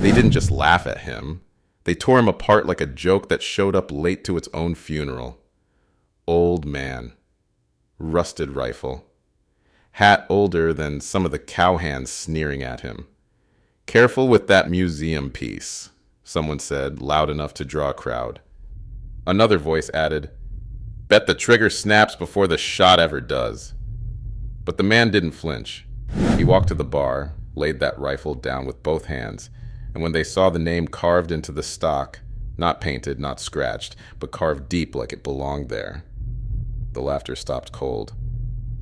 They didn't just laugh at him. They tore him apart like a joke that showed up late to its own funeral. Old man. Rusted rifle. Hat older than some of the cowhands sneering at him. "Careful with that museum piece," someone said, loud enough to draw a crowd. Another voice added, "Bet the trigger snaps before the shot ever does." But the man didn't flinch. He walked to the bar, laid that rifle down with both hands, and when they saw the name carved into the stock, not painted, not scratched, but carved deep like it belonged there, the laughter stopped cold.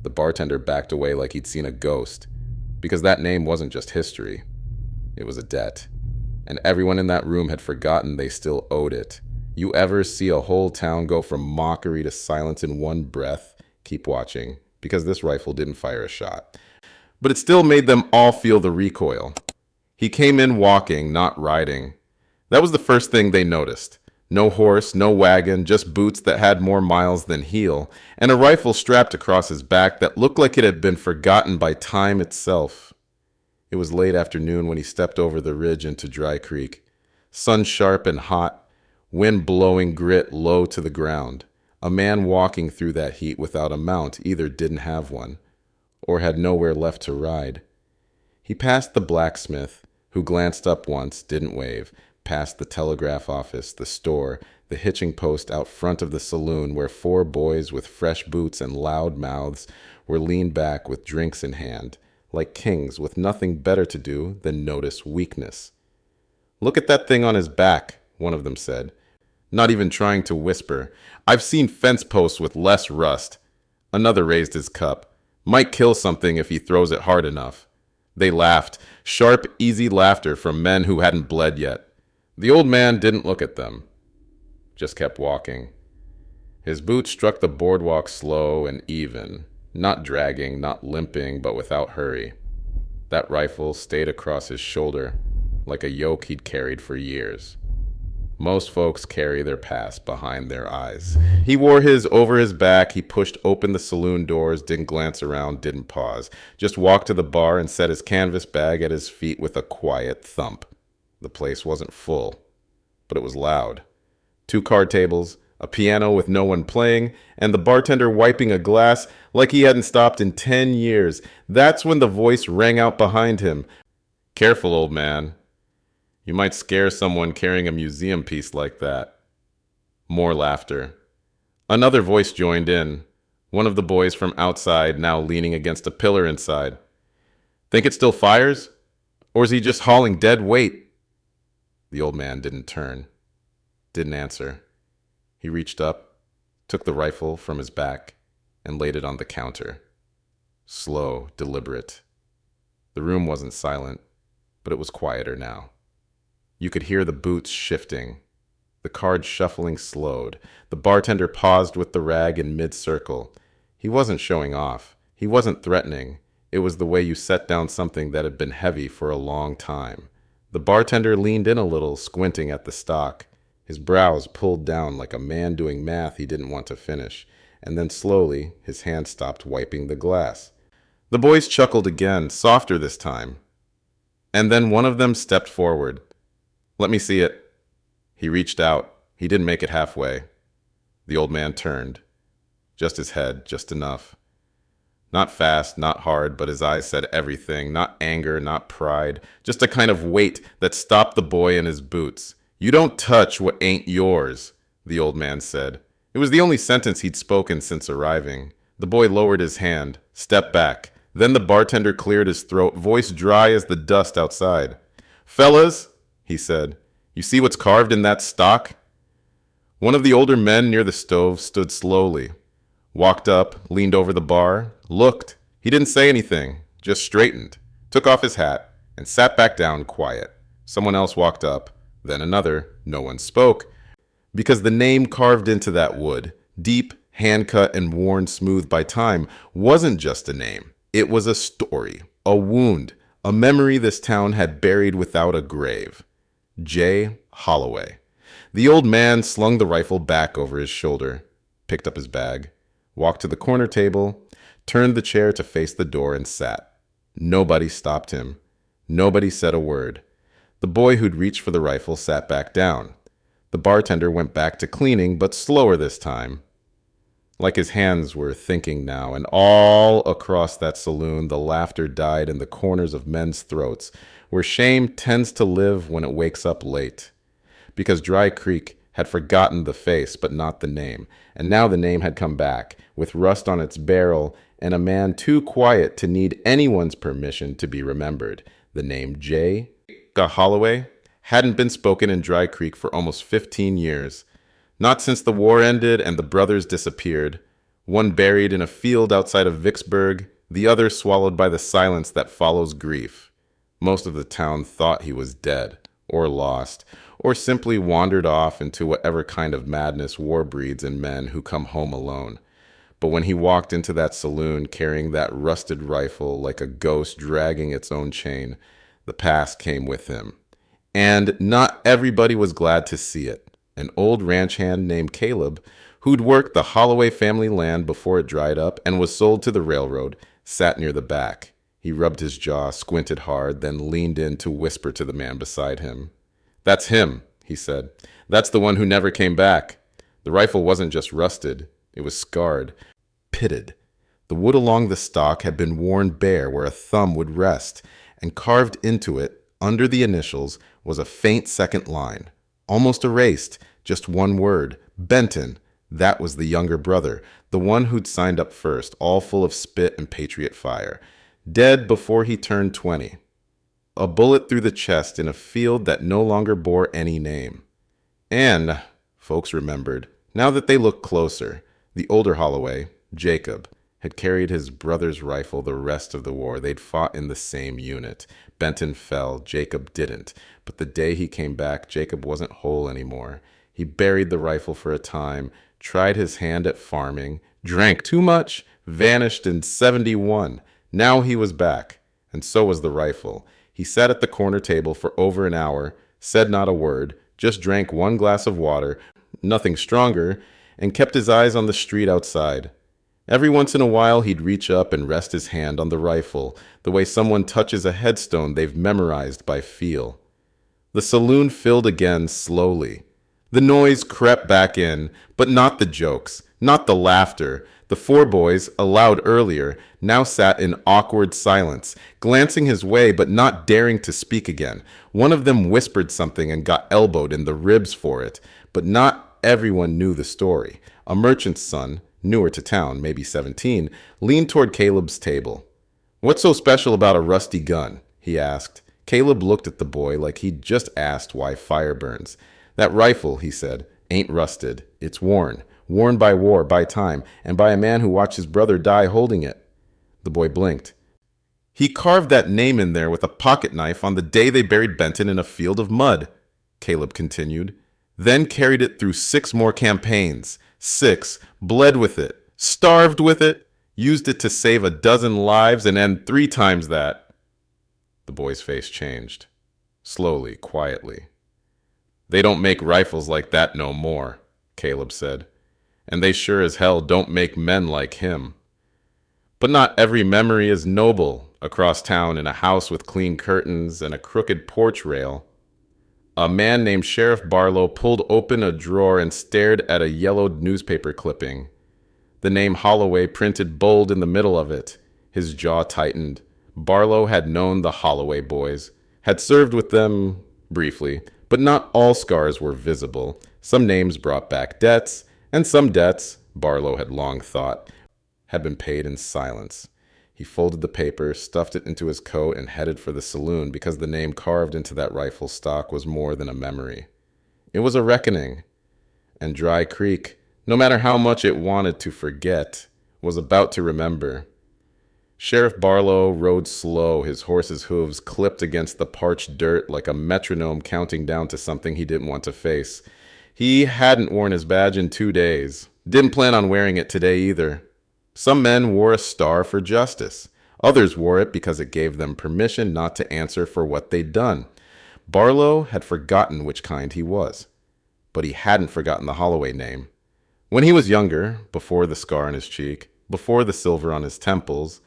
The bartender backed away like he'd seen a ghost, because that name wasn't just history. It was a debt, and everyone in that room had forgotten they still owed it. You ever see a whole town go from mockery to silence in one breath? Keep watching, because this rifle didn't fire a shot. But it still made them all feel the recoil. He came in walking, not riding. That was the first thing they noticed. No horse, no wagon, just boots that had more miles than heel, and a rifle strapped across his back that looked like it had been forgotten by time itself. It was late afternoon when he stepped over the ridge into Dry Creek. Sun sharp and hot, wind blowing grit low to the ground. A man walking through that heat without a mount either didn't have one, or had nowhere left to ride. He passed the blacksmith, who glanced up once, didn't wave, past the telegraph office, the store, the hitching post out front of the saloon where 4 boys with fresh boots and loud mouths were leaned back with drinks in hand, like kings with nothing better to do than notice weakness. "Look at that thing on his back," one of them said, not even trying to whisper. "I've seen fence posts with less rust." Another raised his cup. "Might kill something if he throws it hard enough." They laughed, sharp, easy laughter from men who hadn't bled yet. The old man didn't look at them, just kept walking. His boots struck the boardwalk slow and even, not dragging, not limping, but without hurry. That rifle stayed across his shoulder, like a yoke he'd carried for years. Most folks carry their past behind their eyes. He wore his over his back, he pushed open the saloon doors, didn't glance around, didn't pause, just walked to the bar and set his canvas bag at his feet with a quiet thump. The place wasn't full, but it was loud. 2 card tables, a piano with no one playing, and the bartender wiping a glass like he hadn't stopped in 10 years. That's when the voice rang out behind him. "Careful, old man. You might scare someone carrying a museum piece like that." More laughter. Another voice joined in, one of the boys from outside now leaning against a pillar inside. "Think it still fires? Or is he just hauling dead weight?" The old man didn't turn, didn't answer. He reached up, took the rifle from his back, and laid it on the counter. Slow, deliberate. The room wasn't silent, but it was quieter now. You could hear the boots shifting. The card shuffling slowed. The bartender paused with the rag in mid-circle. He wasn't showing off. He wasn't threatening. It was the way you set down something that had been heavy for a long time. The bartender leaned in a little, squinting at the stock. His brows pulled down like a man doing math he didn't want to finish, and then slowly his hand stopped wiping the glass. The boys chuckled again, softer this time. And then one of them stepped forward. "Let me see it." He reached out. He didn't make it halfway. The old man turned. Just his head, just enough. Not fast, not hard, but his eyes said everything. Not anger, not pride. Just a kind of weight that stopped the boy in his boots. "You don't touch what ain't yours," the old man said. It was the only sentence he'd spoken since arriving. The boy lowered his hand, stepped back. Then the bartender cleared his throat, voice dry as the dust outside. "Fellas," he said, "you see what's carved in that stock?" One of the older men near the stove stood slowly, walked up, leaned over the bar, looked. He didn't say anything, just straightened, took off his hat, and sat back down quiet. Someone else walked up, then another. No one spoke, because the name carved into that wood, deep, hand-cut, and worn smooth by time, wasn't just a name. It was a story, a wound, a memory this town had buried without a grave. J. Holloway. The old man slung the rifle back over his shoulder, picked up his bag, walked to the corner table, turned the chair to face the door, and sat. Nobody stopped him. Nobody said a word. The boy who'd reached for the rifle sat back down. The bartender went back to cleaning, but slower this time. Like his hands were thinking now, and all across that saloon the laughter died in the corners of men's throats, where shame tends to live when it wakes up late. Because Dry Creek had forgotten the face, but not the name, and now the name had come back, with rust on its barrel, and a man too quiet to need anyone's permission to be remembered. The name J. Holloway hadn't been spoken in Dry Creek for almost 15 years. Not since the war ended and the brothers disappeared, one buried in a field outside of Vicksburg, the other swallowed by the silence that follows grief. Most of the town thought he was dead, or lost, or simply wandered off into whatever kind of madness war breeds in men who come home alone. But when he walked into that saloon carrying that rusted rifle like a ghost dragging its own chain, the past came with him. And not everybody was glad to see it. An old ranch hand named Caleb, who'd worked the Holloway family land before it dried up and was sold to the railroad, sat near the back. He rubbed his jaw, squinted hard, then leaned in to whisper to the man beside him. "That's him," he said. "That's the one who never came back." The rifle wasn't just rusted. It was scarred, pitted. The wood along the stock had been worn bare where a thumb would rest, and carved into it, under the initials, was a faint second line. Almost erased, just one word, Benton. That was the younger brother, the one who'd signed up first, all full of spit and patriot fire. Dead before he turned 20. A bullet through the chest in a field that no longer bore any name. And, folks remembered, now that they looked closer, the older Holloway, Jacob, had carried his brother's rifle the rest of the war. They'd fought in the same unit. Benton fell, Jacob didn't. But the day he came back, Jacob wasn't whole anymore. He buried the rifle for a time, tried his hand at farming, drank too much, vanished in 71. Now he was back, and so was the rifle. He sat at the corner table for over an hour, said not a word, just drank one glass of water, nothing stronger, and kept his eyes on the street outside. Every once in a while, he'd reach up and rest his hand on the rifle, the way someone touches a headstone they've memorized by feel. The saloon filled again slowly. The noise crept back in, but not the jokes, not the laughter. The four boys, allowed earlier, now sat in awkward silence, glancing his way but not daring to speak again. One of them whispered something and got elbowed in the ribs for it, but not everyone knew the story. A merchant's son, newer to town, maybe 17, leaned toward Caleb's table. "What's so special about a rusty gun?" he asked. Caleb looked at the boy like he'd just asked why fire burns. "That rifle," he said, "ain't rusted. It's worn. Worn by war, by time, and by a man who watched his brother die holding it." The boy blinked. "He carved that name in there with a pocket knife on the day they buried Benton in a field of mud," Caleb continued. "Then carried it through 6 more campaigns. 6, bled with it, starved with it, used it to save a dozen lives and end 3 times that." The boy's face changed. Slowly, quietly. "They don't make rifles like that no more," Caleb said. "And they sure as hell don't make men like him. But not every memory is noble. Across town in a house with clean curtains and a crooked porch rail, a man named Sheriff Barlow pulled open a drawer and stared at a yellowed newspaper clipping. The name Holloway printed bold in the middle of it. His jaw tightened. Barlow had known the Holloway boys, had served with them briefly, but not all scars were visible. Some names brought back debts, and some debts, Barlow had long thought, had been paid in silence. He folded the paper, stuffed it into his coat, and headed for the saloon because the name carved into that rifle stock was more than a memory. It was a reckoning. And Dry Creek, no matter how much it wanted to forget, was about to remember. Sheriff Barlow rode slow, his horse's hooves clipped against the parched dirt like a metronome counting down to something he didn't want to face. He hadn't worn his badge in 2 days. Didn't plan on wearing it today either. Some men wore a star for justice. Others wore it because it gave them permission not to answer for what they'd done. Barlow had forgotten which kind he was. But he hadn't forgotten the Holloway name. When he was younger, before the scar on his cheek, before the silver on his temples,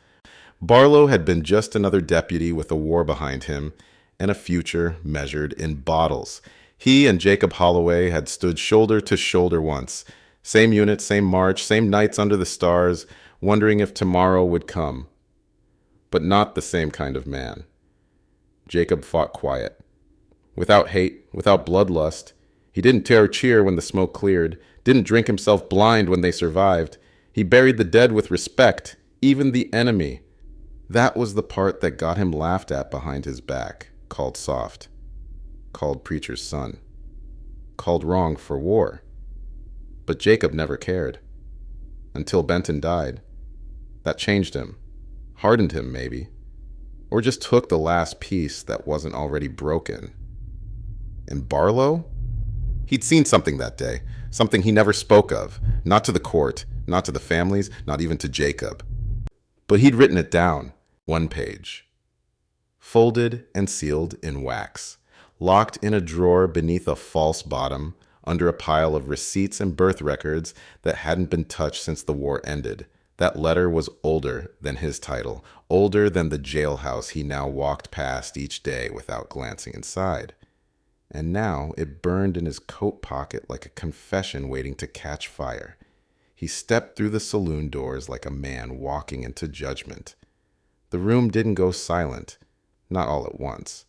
Barlow had been just another deputy with a war behind him, and a future measured in bottles. He and Jacob Holloway had stood shoulder to shoulder once. Same unit, same march, same nights under the stars, wondering if tomorrow would come. But not the same kind of man. Jacob fought quiet. Without hate, without bloodlust. He didn't tear a cheer when the smoke cleared, didn't drink himself blind when they survived. He buried the dead with respect, even the enemy. That was the part that got him laughed at behind his back, called soft, called preacher's son, called wrong for war. But Jacob never cared. Until Benton died. That changed him, hardened him maybe, or just took the last piece that wasn't already broken. And Barlow? He'd seen something that day, something he never spoke of, not to the court, not to the families, not even to Jacob. But he'd written it down, one page, folded and sealed in wax, locked in a drawer beneath a false bottom, under a pile of receipts and birth records that hadn't been touched since the war ended. That letter was older than his title, older than the jailhouse he now walked past each day without glancing inside. And now it burned in his coat pocket like a confession waiting to catch fire. He stepped through the saloon doors like a man walking into judgment. The room didn't go silent, not all at once.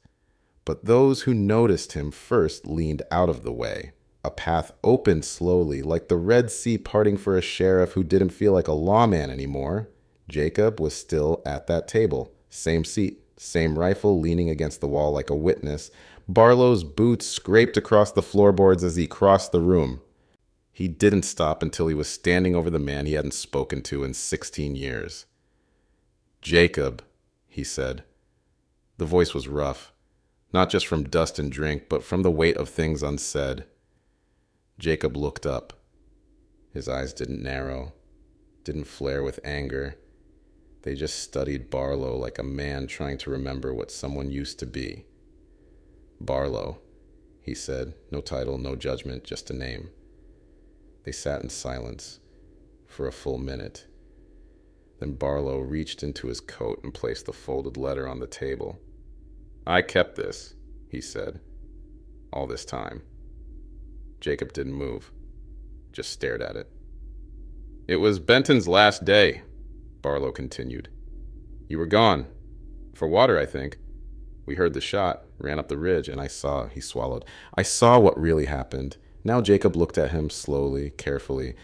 But those who noticed him first leaned out of the way. A path opened slowly, like the Red Sea parting for a sheriff who didn't feel like a lawman anymore. Jacob was still at that table, same seat, same rifle leaning against the wall like a witness. Barlow's boots scraped across the floorboards as he crossed the room. He didn't stop until he was standing over the man he hadn't spoken to in 16 years. "Jacob," he said. The voice was rough, not just from dust and drink, but from the weight of things unsaid. Jacob looked up. His eyes didn't narrow, didn't flare with anger. They just studied Barlow like a man trying to remember what someone used to be. "Barlow," he said, no title, no judgment, just a name. They sat in silence for a full minute. Then Barlow reached into his coat and placed the folded letter on the table. "I kept this," he said, "all this time." Jacob didn't move, just stared at it. "It was Benton's last day," Barlow continued. "You were gone. For water, I think. We heard the shot, ran up the ridge, and I saw," he swallowed. "I saw what really happened." Now Jacob looked at him slowly, carefully.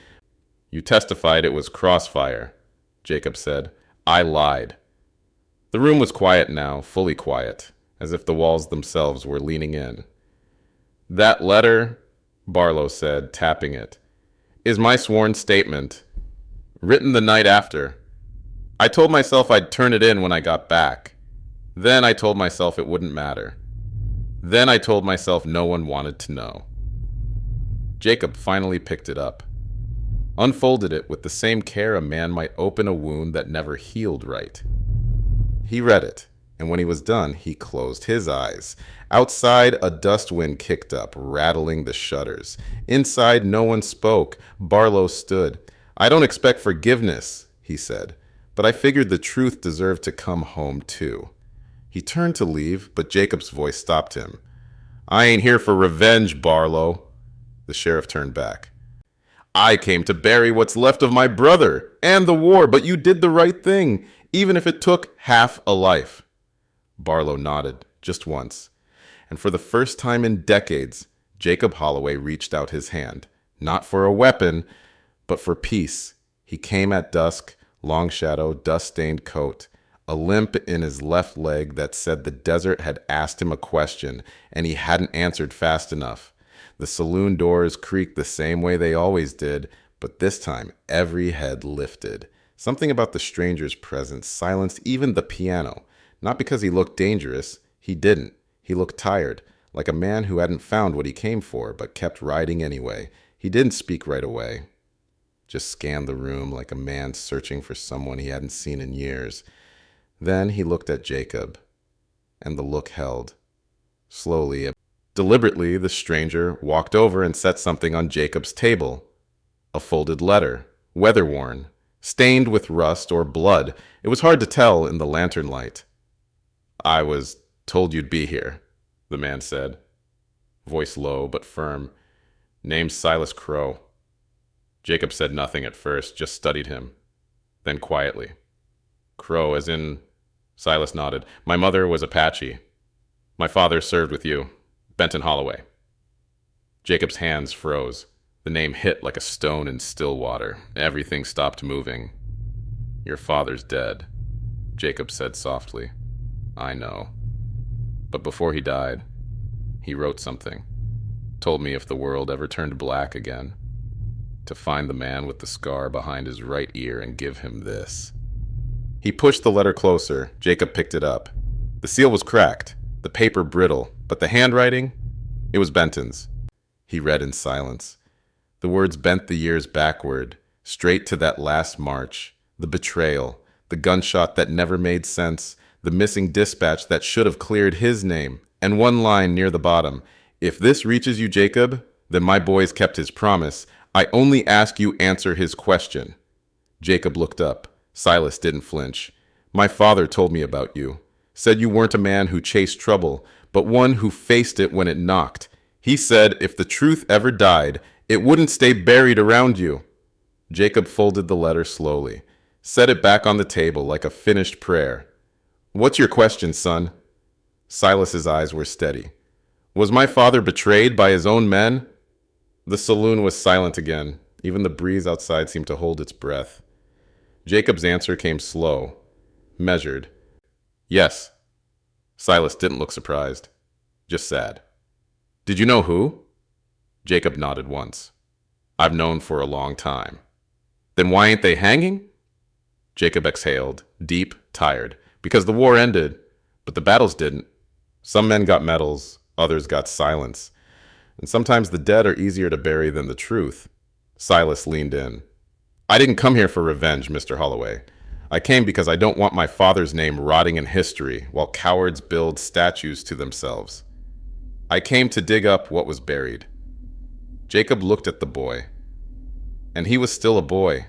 "You testified it was crossfire," Jacob said. "I lied." The room was quiet now, fully quiet, as if the walls themselves were leaning in. "That letter," Barlow said, tapping it, "is my sworn statement, written the night after. I told myself I'd turn it in when I got back. Then I told myself it wouldn't matter. Then I told myself no one wanted to know." Jacob finally picked it up, unfolded it with the same care a man might open a wound that never healed right. He read it, and when he was done, he closed his eyes. Outside, a dust wind kicked up, rattling the shutters. Inside, no one spoke. Barlow stood. "I don't expect forgiveness," he said, "but I figured the truth deserved to come home too." He turned to leave, but Jacob's voice stopped him. "I ain't here for revenge, Barlow." The sheriff turned back. "I came to bury what's left of my brother and the war, but you did the right thing, even if it took half a life." Barlow nodded, just once. And for the first time in decades, Jacob Holloway reached out his hand, not for a weapon, but for peace. He came at dusk, long shadow, dust-stained coat, a limp in his left leg that said the desert had asked him a question, and he hadn't answered fast enough. The saloon doors creaked the same way they always did, but this time every head lifted. Something about the stranger's presence silenced even the piano. Not because he looked dangerous, he didn't. He looked tired, like a man who hadn't found what he came for, but kept riding anyway. He didn't speak right away. Just scanned the room like a man searching for someone he hadn't seen in years. Then he looked at Jacob, and the look held. Slowly, deliberately, the stranger walked over and set something on Jacob's table. A folded letter, weather-worn, stained with rust or blood. It was hard to tell in the lantern light. "I was Told you'd be here, the man said, voice low but firm. Name's Silas Crow. Jacob said nothing at first, just studied him. Then quietly. Crow, as in... Silas nodded. My mother was Apache. My father served with you. Benton Holloway. Jacob's hands froze. The name hit like a stone in still water. Everything stopped moving. Your father's dead, Jacob said softly. I know. But before he died, he wrote something. Told me if the world ever turned black again, to find the man with the scar behind his right ear and give him this. He pushed the letter closer. Jacob picked it up. The seal was cracked, the paper brittle, but the handwriting, it was Benton's. He read in silence. The words bent the years backward, straight to that last march, the betrayal, the gunshot that never made sense, the missing dispatch that should have cleared his name, and one line near the bottom. If this reaches you, Jacob, then my boy's kept his promise. I only ask you answer his question. Jacob looked up. Silas didn't flinch. My father told me about you. Said you weren't a man who chased trouble, but one who faced it when it knocked. He said if the truth ever died, it wouldn't stay buried around you. Jacob folded the letter slowly, set it back on the table like a finished prayer. What's your question, son? Silas's eyes were steady. Was my father betrayed by his own men? The saloon was silent again. Even the breeze outside seemed to hold its breath. Jacob's answer came slow, measured. Yes. Silas didn't look surprised, just sad. Did you know who? Jacob nodded once. I've known for a long time. Then why ain't they hanging? Jacob exhaled, deep, tired, because the war ended, but the battles didn't. Some men got medals, others got silence. And sometimes the dead are easier to bury than the truth. Silas leaned in. I didn't come here for revenge, Mr. Holloway. I came because I don't want my father's name rotting in history while cowards build statues to themselves. I came to dig up what was buried. Jacob looked at the boy. And he was still a boy,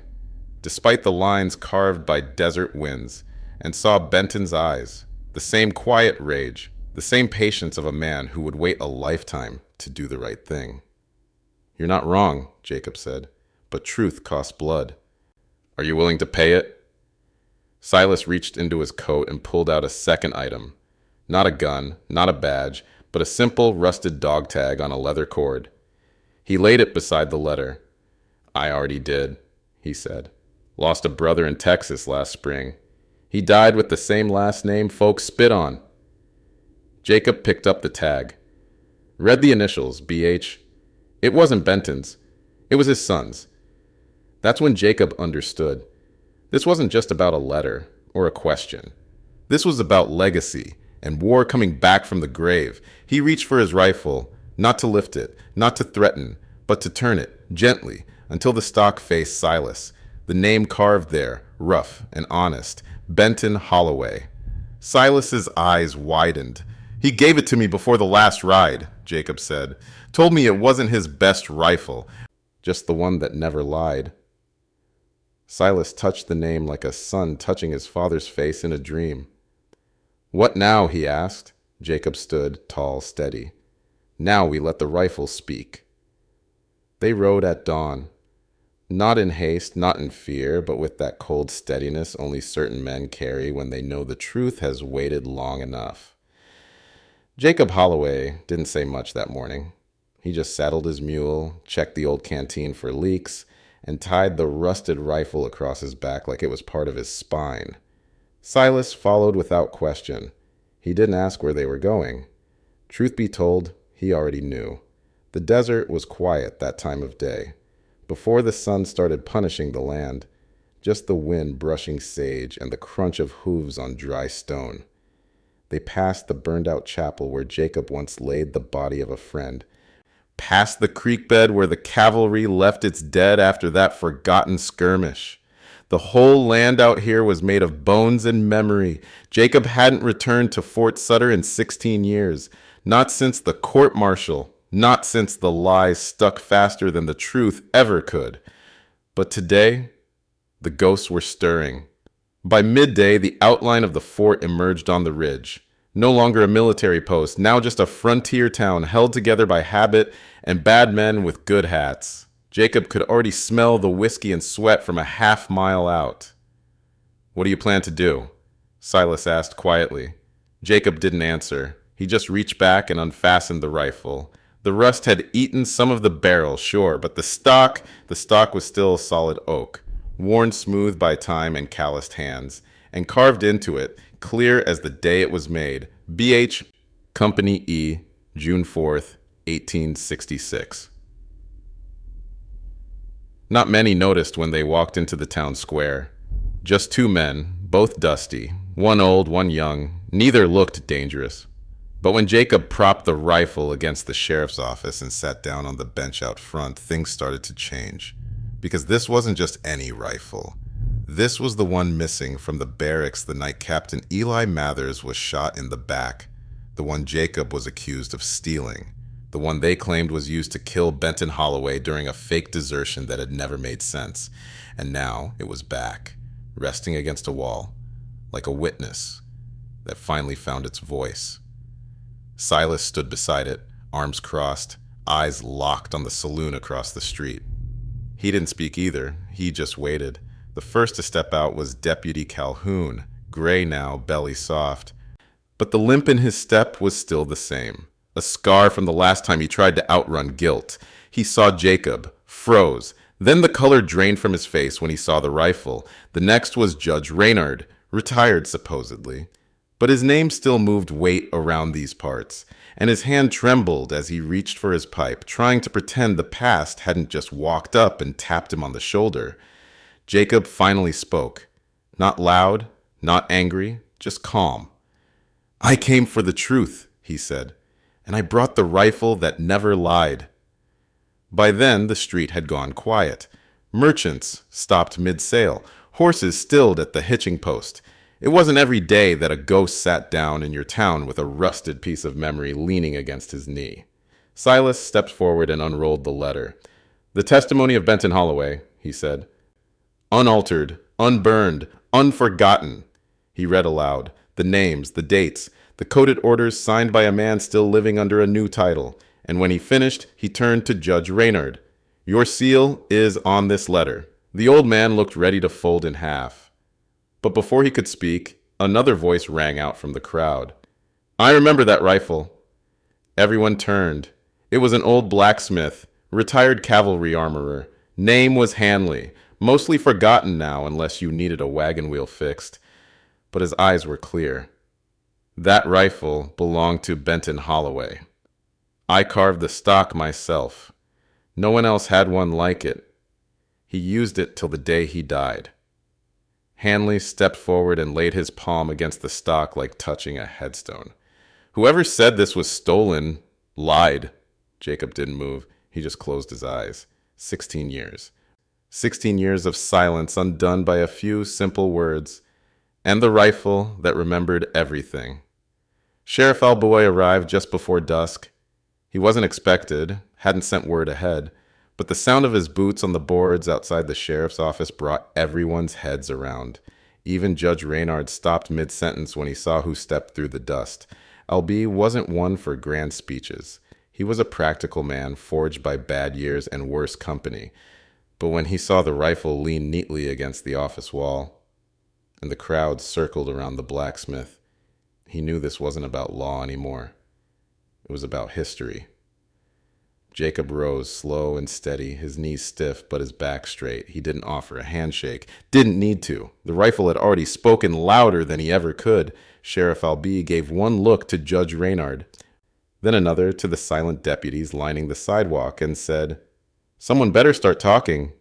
despite the lines carved by desert winds, and saw Benton's eyes, the same quiet rage, the same patience of a man who would wait a lifetime to do the right thing. You're not wrong, Jacob said, but truth costs blood. Are you willing to pay it? Silas reached into his coat and pulled out a second item. Not a gun, not a badge, but a simple rusted dog tag on a leather cord. He laid it beside the letter. I already did, he said. Lost a brother in Texas last spring. He died with the same last name folks spit on. Jacob picked up the tag. Read the initials, BH. It wasn't Benton's. It was his son's. That's when Jacob understood. This wasn't just about a letter or a question. This was about legacy and war coming back from the grave. He reached for his rifle, not to lift it, not to threaten, but to turn it, gently, until the stock faced Silas, the name carved there, rough and honest, Benton Holloway. Silas's eyes widened. He gave it to me before the last ride, Jacob said. Told me it wasn't his best rifle, just the one that never lied. Silas touched the name like a son touching his father's face in a dream. What now, he asked. Jacob stood, tall, steady. Now we let the rifle speak. They rode at dawn. Not in haste, not in fear, but with that cold steadiness only certain men carry when they know the truth has waited long enough. Jacob Holloway didn't say much that morning. He just saddled his mule, checked the old canteen for leaks, and tied the rusted rifle across his back like it was part of his spine. Silas followed without question. He didn't ask where they were going. Truth be told, he already knew. The desert was quiet that time of day. Before the sun started punishing the land, just the wind brushing sage and the crunch of hooves on dry stone. They passed the burned-out chapel where Jacob once laid the body of a friend, past the creek bed where the cavalry left its dead after that forgotten skirmish. The whole land out here was made of bones and memory. Jacob hadn't returned to Fort Sutter in 16 years, not since the court-martial, not since the lies stuck faster than the truth ever could. But today, the ghosts were stirring. By midday, the outline of the fort emerged on the ridge. No longer a military post, now just a frontier town held together by habit and bad men with good hats. Jacob could already smell the whiskey and sweat from a half-mile out. "What do you plan to do?" Silas asked quietly. Jacob didn't answer. He just reached back and unfastened the rifle. The rust had eaten some of the barrel, sure, but the stock was still solid oak, worn smooth by time and calloused hands, and carved into it, clear as the day it was made, B.H. Company E, June 4th, 1866. Not many noticed when they walked into the town square. Just two men, both dusty, one old, one young. Neither looked dangerous. But when Jacob propped the rifle against the sheriff's office and sat down on the bench out front, things started to change. Because this wasn't just any rifle. This was the one missing from the barracks the night Captain Eli Mathers was shot in the back. The one Jacob was accused of stealing. The one they claimed was used to kill Benton Holloway during a fake desertion that had never made sense. And now it was back, resting against a wall, like a witness that finally found its voice. Silas stood beside it, arms crossed, eyes locked on the saloon across the street. He didn't speak either. He just waited. The first to step out was Deputy Calhoun, gray now, belly soft. But the limp in his step was still the same. A scar from the last time he tried to outrun guilt. He saw Jacob, froze. Then the color drained from his face when he saw the rifle. The next was Judge Reynard, retired supposedly. But his name still moved weight around these parts, and his hand trembled as he reached for his pipe, trying to pretend the past hadn't just walked up and tapped him on the shoulder. Jacob finally spoke. Not loud, not angry, just calm. "I came for the truth," he said, "and I brought the rifle that never lied." By then, the street had gone quiet. Merchants stopped mid-sale. Horses stilled at the hitching post. It wasn't every day that a ghost sat down in your town with a rusted piece of memory leaning against his knee. Silas stepped forward and unrolled the letter. "The testimony of Benton Holloway," he said. "Unaltered, unburned, unforgotten." He read aloud. The names, the dates, the coded orders signed by a man still living under a new title. And when he finished, he turned to Judge Reynard. "Your seal is on this letter." The old man looked ready to fold in half. But before he could speak, another voice rang out from the crowd. "I remember that rifle." Everyone turned. It was an old blacksmith, retired cavalry armorer. Name was Hanley, mostly forgotten now unless you needed a wagon wheel fixed. But his eyes were clear. "That rifle belonged to Benton Holloway. I carved the stock myself. No one else had one like it. He used it till the day he died." Hanley stepped forward and laid his palm against the stock like touching a headstone. "Whoever said this was stolen lied." Jacob didn't move. He just closed his eyes. 16 years. 16 years of silence undone by a few simple words. And the rifle that remembered everything. Sheriff Alboy arrived just before dusk. He wasn't expected, hadn't sent word ahead, but the sound of his boots on the boards outside the sheriff's office brought everyone's heads around. Even Judge Reynard stopped mid-sentence when he saw who stepped through the dust. Albi wasn't one for grand speeches. He was a practical man forged by bad years and worse company. But when he saw the rifle lean neatly against the office wall, and the crowd circled around the blacksmith, he knew this wasn't about law anymore. It was about history. Jacob rose, slow and steady, his knees stiff but his back straight. He didn't offer a handshake. Didn't need to. The rifle had already spoken louder than he ever could. Sheriff Albi gave one look to Judge Reynard, then another to the silent deputies lining the sidewalk, and said, "Someone better start talking."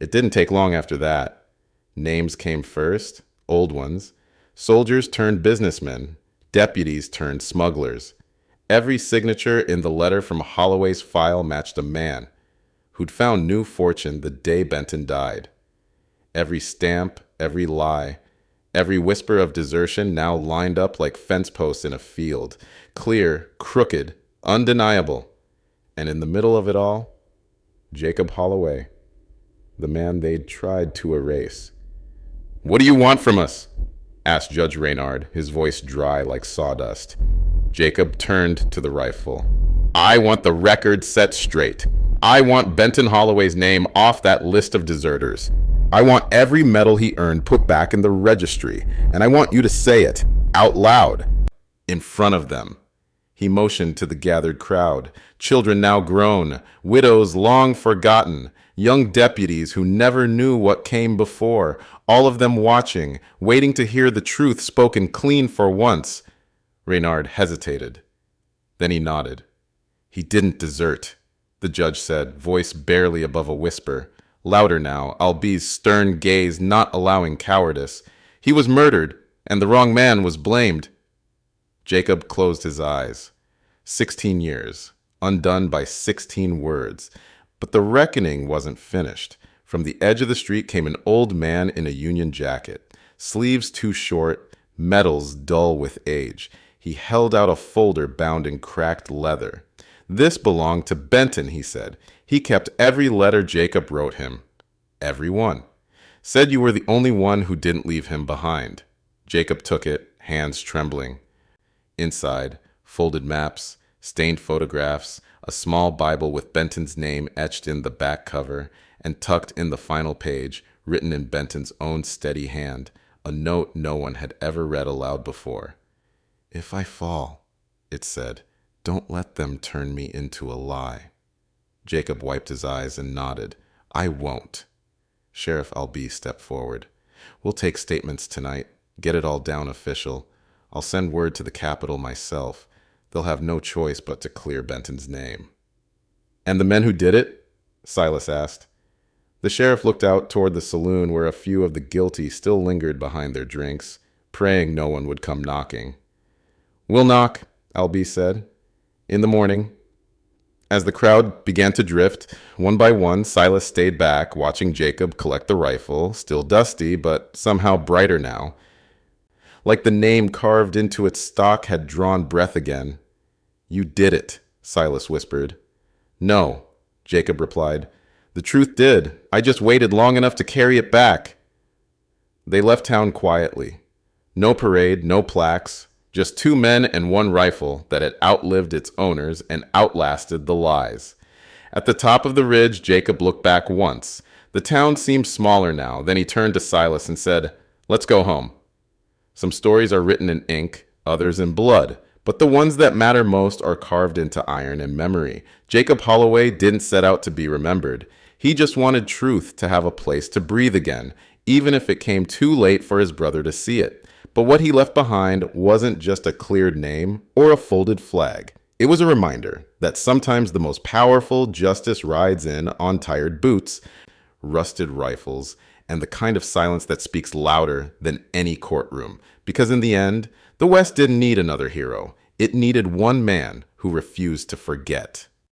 It didn't take long after that. Names came first, old ones. Soldiers turned businessmen. Deputies turned smugglers. Every signature in the letter from Holloway's file matched a man who'd found new fortune the day Benton died. Every stamp, every lie, every whisper of desertion now lined up like fence posts in a field, clear, crooked, undeniable. And in the middle of it all, Jacob Holloway, the man they'd tried to erase. "What do you want from us?" asked Judge Reynard, his voice dry like sawdust. Jacob turned to the rifle. I want the record set straight. I want Benton Holloway's name off that list of deserters. I want every medal he earned put back in the registry, and I want you to say it out loud, in front of them. He motioned to the gathered crowd, children now grown, widows long forgotten, young deputies who never knew what came before, all of them watching, waiting to hear the truth spoken clean for once. Reynard hesitated. Then he nodded. He didn't desert, the judge said, voice barely above a whisper. Louder now, Albi's stern gaze not allowing cowardice. He was murdered, and the wrong man was blamed. Jacob closed his eyes. 16 years, undone by 16 words. But the reckoning wasn't finished. From the edge of the street came an old man in a Union jacket, sleeves too short, medals dull with age. He held out a folder bound in cracked leather. This belonged to Benton, he said. He kept every letter Jacob wrote him. Every one. Said you were the only one who didn't leave him behind. Jacob took it, hands trembling. Inside, folded maps, stained photographs, a small Bible with Benton's name etched in the back cover, and tucked in the final page, written in Benton's own steady hand, a note no one had ever read aloud before. If I fall, it said, don't let them turn me into a lie. Jacob wiped his eyes and nodded. I won't. Sheriff Albi stepped forward. We'll take statements tonight, get it all down official. I'll send word to the Capitol myself. They'll have no choice but to clear Benton's name. And the men who did it? Silas asked. The sheriff looked out toward the saloon where a few of the guilty still lingered behind their drinks, praying no one would come knocking. We'll knock, Albi said. In the morning. As the crowd began to drift, one by one, Silas stayed back, watching Jacob collect the rifle, still dusty, but somehow brighter now. Like the name carved into its stock had drawn breath again. You did it, Silas whispered. No, Jacob replied. The truth did. I just waited long enough to carry it back. They left town quietly. No parade, no plaques, just 2 men and 1 rifle that had outlived its owners and outlasted the lies. At the top of the ridge, Jacob looked back once. The town seemed smaller now. Then he turned to Silas and said, Let's go home. Some stories are written in ink, others in blood, but the ones that matter most are carved into iron and memory. Jacob Holloway didn't set out to be remembered. He just wanted truth to have a place to breathe again, even if it came too late for his brother to see it. But what he left behind wasn't just a cleared name or a folded flag. It was a reminder that sometimes the most powerful justice rides in on tired boots, rusted rifles, and the kind of silence that speaks louder than any courtroom. Because in the end, the West didn't need another hero. It needed one man who refused to forget.